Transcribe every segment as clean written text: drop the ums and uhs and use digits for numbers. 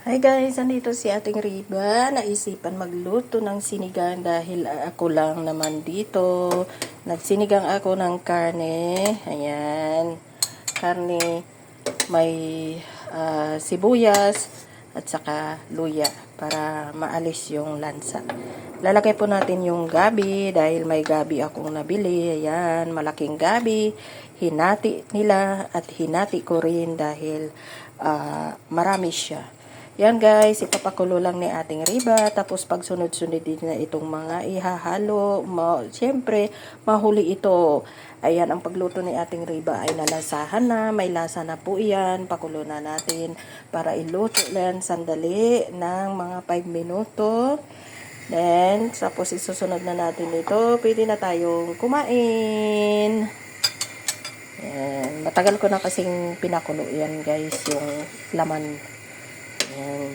Hi guys, andito si ating Riba. Naisipan magluto ng sinigang dahil ako lang naman dito. Nagsinigang ako ng karne. Ayan. Karne, may sibuyas at saka luya para maalis yung lansa. Lalagay po natin yung gabi dahil may gabi akong nabili. Ayan, malaking gabi. Hinati nila at hinati ko rin dahil marami siya. Yan guys, ipapakulo lang ni ating Riba. Tapos pag sunod-sunod din na itong mga ihahalo. Siyempre, mahuli ito. Ayan, ang pagluto ni ating Riba ay nalasahan na. May lasa na po yan. Pakulo na natin para iluto lang sandali ng mga 5 minuto. Then, tapos isusunod na natin ito. Pwede na tayong kumain. Ayan, matagal ko na kasing pinakulo yan guys, yung laman. Ayan.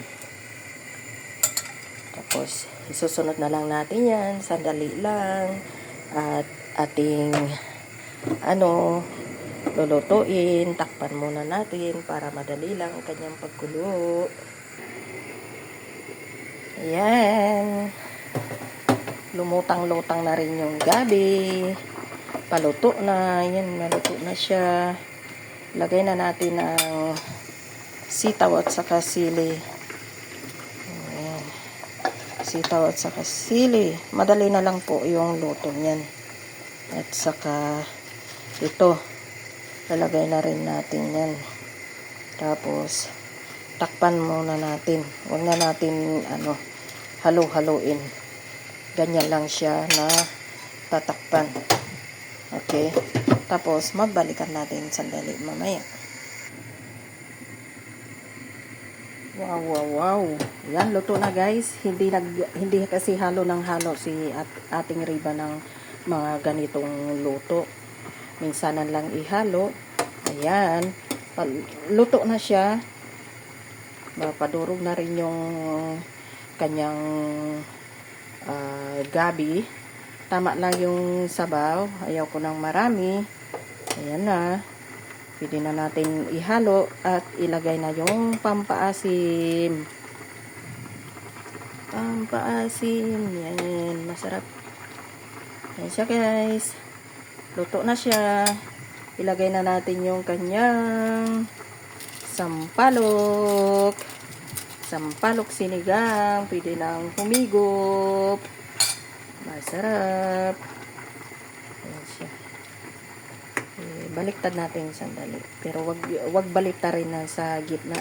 Tapos, isusunod na lang natin yan. Sandali lang. At ating, lulutuin. Takpan muna natin para madali lang ang kanyang pagkulo. Ayan. Lumutang-lutang na rin yung gabi. Paluto na. Ayan, naluto na siya. Lagay na natin ang sitaw at saka sili. Ayan. Sitaw at saka sili. Madali na lang po yung luto niyan. At saka ito. Lalagay na rin natin yan. Tapos takpan muna natin. Huwag na natin halo-haloin. Ganyan lang siya na tatakpan. Okay. Tapos magbalikan natin sandali mamaya. Wow. Yan, luto na guys. Hindi kasi halo ng halo si ating Riba ng mga ganitong luto. Minsanan lang ihalo. Ayan. Luto na siya. Padurog na rin yung kanyang gabi. Tama lang yung sabaw. Ayaw ko ng marami. Ayan na. Pwede na natin ihalo at ilagay na yung pampaasim. Yan. Masarap. Yan siya guys. Luto na siya. Ilagay na natin yung kanyang sampalok. Sampalok sinigang. Pwede nang humigop. Masarap. Yan siya. Baliktad natin sandali. Pero wag baliktarin na sa gitna.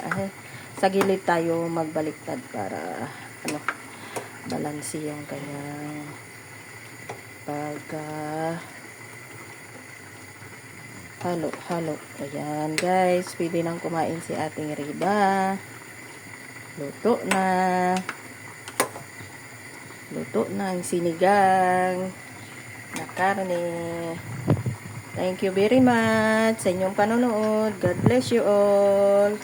Sa gilid tayo magbaliktad para balansi yung kanyang halo. Ayan guys, pwede nang kumain si ating Riba. Luto na ang sinigang na karne. Thank you very much sa inyong panonood. God bless you all.